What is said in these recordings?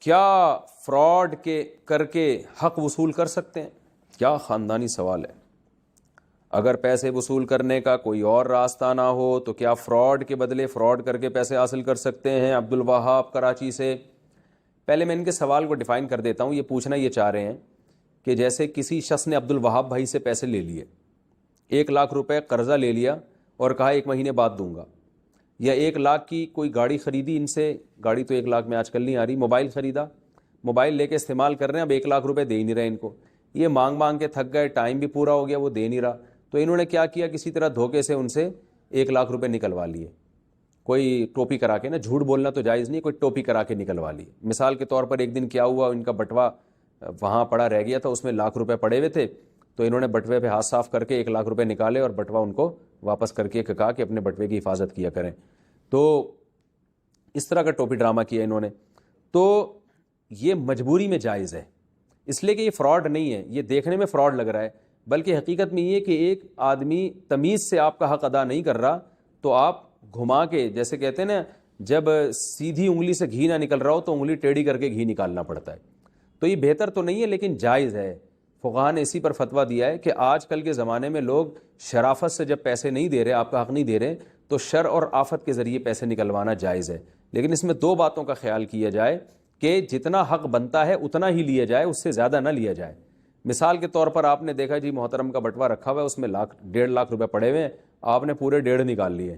کیا فراڈ کر کے حق وصول کر سکتے ہیں؟ کیا خاندانی سوال ہے. اگر پیسے وصول کرنے کا کوئی اور راستہ نہ ہو تو کیا فراڈ کے بدلے فراڈ کر کے پیسے حاصل کر سکتے ہیں؟ عبد الوہاب کراچی سے. پہلے میں ان کے سوال کو ڈیفائن کر دیتا ہوں. یہ پوچھنا یہ چاہ رہے ہیں کہ جیسے کسی شخص نے عبد الوہاب بھائی سے پیسے لے لیے, 1,00,000 روپے قرضہ لے لیا اور کہا 1 مہینے بعد دوں گا, یا 1,00,000 کی کوئی گاڑی خریدی ان سے, گاڑی تو 1,00,000 میں آج کل نہیں آ رہی, موبائل خریدا, موبائل لے کے استعمال کر رہے ہیں, اب 1,00,000 روپے دے ہی نہیں رہے ان کو, یہ مانگ مانگ کے تھک گئے, ٹائم بھی پورا ہو گیا, وہ دے نہیں رہا, تو انہوں نے کیا کیا, کسی طرح دھوکے سے ان سے 1,00,000 روپے نکلوا لیے. کوئی ٹوپی کرا کے, نا جھوٹ بولنا تو جائز نہیں, کوئی ٹوپی کرا کے نکلوا لی. مثال کے طور پر ایک دن کیا ہوا, ان کا بٹوا وہاں پڑا رہ گیا تھا, اس میں 1,00,000 روپے پڑے ہوئے تھے, تو انہوں نے بٹوے پہ ہاتھ صاف کر کے 1,00,000 روپے نکالے اور بٹوا ان کو واپس کر کے کہا کہ اپنے بٹوے کی حفاظت کیا کریں. تو اس طرح کا ٹوپی ڈرامہ کیا انہوں نے. تو یہ مجبوری میں جائز ہے, اس لیے کہ یہ فراڈ نہیں ہے, یہ دیکھنے میں فراڈ لگ رہا ہے, بلکہ حقیقت میں یہ کہ ایک آدمی تمیز سے آپ کا حق ادا نہیں کر رہا تو آپ گھما کے, جیسے کہتے ہیں نا, جب سیدھی انگلی سے گھی نہ نکل رہا ہو تو انگلی ٹیڑھی کر کے گھی نکالنا پڑتا ہے. تو یہ بہتر تو نہیں ہے لیکن جائز ہے. فقہاء نے اسی پر فتویٰ دیا ہے کہ آج کل کے زمانے میں لوگ شرافت سے جب پیسے نہیں دے رہے, آپ کا حق نہیں دے رہے, تو شر اور آفت کے ذریعے پیسے نکلوانا جائز ہے. لیکن اس میں 2 باتوں کا خیال کیا جائے کہ جتنا حق بنتا ہے اتنا ہی لیا جائے, اس سے زیادہ نہ لیا جائے. مثال کے طور پر آپ نے دیکھا جی محترم کا بٹوا رکھا ہوا ہے, اس میں 1,00,000 روپے پڑے ہوئے ہیں, آپ نے پورے 1.5 نکال لیے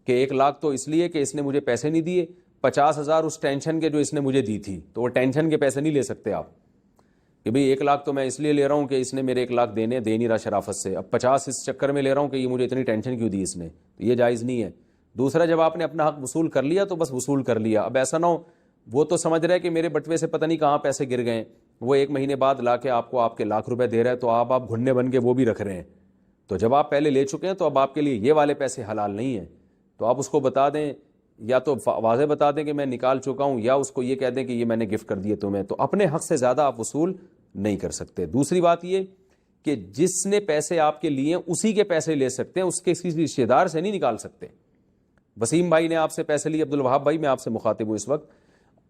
کہ 1,00,000 تو اس لیے کہ اس نے مجھے پیسے نہیں دیے, 50,000 اس ٹینشن کے جو اس نے مجھے دی تھی, تو وہ ٹینشن کے پیسے نہیں لے سکتے آپ کہ بھئی 1,00,000 تو میں اس لیے لے رہا ہوں کہ اس نے میرے 1,00,000 دے نہیں رہا شرافت سے, اب 50 اس چکر میں لے رہا ہوں کہ یہ مجھے اتنی ٹینشن کیوں دی اس نے, تو یہ جائز نہیں ہے. دوسرا, جب آپ نے اپنا حق وصول کر لیا تو بس وصول کر لیا, اب ایسا نہ ہو وہ تو سمجھ رہے کہ میرے بٹوے سے پتہ نہیں کہاں پیسے گر گئے, وہ 1 مہینے بعد لا کے آپ کو آپ کے 1,00,000 روپے دے رہا ہے, تو آپ گھننے بن کے وہ بھی رکھ رہے ہیں. تو جب آپ پہلے لے چکے ہیں تو اب آپ کے لیے یہ والے پیسے حلال نہیں ہیں. تو آپ اس کو بتا دیں, یا تو واضح بتا دیں کہ میں نکال چکا ہوں, یا اس کو یہ کہہ دیں کہ یہ میں نے گفٹ کر دیے تمہیں, تو اپنے حق سے زیادہ آپ وصول نہیں کر سکتے. دوسری بات یہ کہ جس نے پیسے آپ کے لیے اسی کے پیسے لے سکتے ہیں, اس کے کسی رشتے دار سے نہیں نکال سکتے. وسیم بھائی نے آپ سے پیسے لیے, عبد الوہاب بھائی میں آپ سے مخاطب ہوں اس وقت,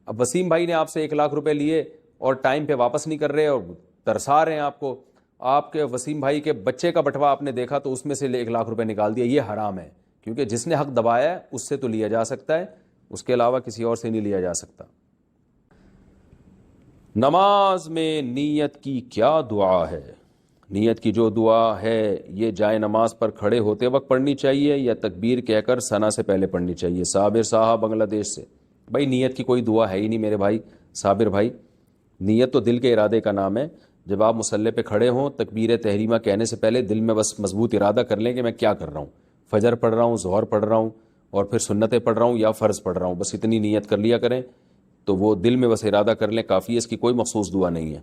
اب وسیم بھائی نے آپ سے 1,00,000 روپے لیے اور ٹائم پہ واپس نہیں کر رہے اور ترسا رہے ہیں آپ کو, آپ کے وسیم بھائی کے بچے کا بٹوا آپ نے دیکھا تو اس میں سے 1,00,000 روپے نکال دیا, یہ حرام ہے, کیونکہ جس نے حق دبایا ہے اس سے تو لیا جا سکتا ہے, اس کے علاوہ کسی اور سے نہیں لیا جا سکتا. نماز میں نیت کی کیا دعا ہے؟ نیت کی جو دعا ہے یہ جائے نماز پر کھڑے ہوتے وقت پڑھنی چاہیے یا تکبیر کہہ کر ثنا سے پہلے پڑھنی چاہیے؟ صابر صاحب بنگلہ دیش سے. بھائی نیت کی کوئی دعا ہے ہی نہیں میرے بھائی صابر بھائی, نیت تو دل کے ارادے کا نام ہے. جب آپ مصلی پہ کھڑے ہوں تکبیر تحریمہ کہنے سے پہلے دل میں بس مضبوط ارادہ کر لیں کہ میں کیا کر رہا ہوں, فجر پڑھ رہا ہوں, ظہر پڑھ رہا ہوں, اور پھر سنتیں پڑھ رہا ہوں یا فرض پڑھ رہا ہوں, بس اتنی نیت کر لیا کریں, تو وہ دل میں بس ارادہ کر لیں, کافی ہے, اس کی کوئی مخصوص دعا نہیں ہے.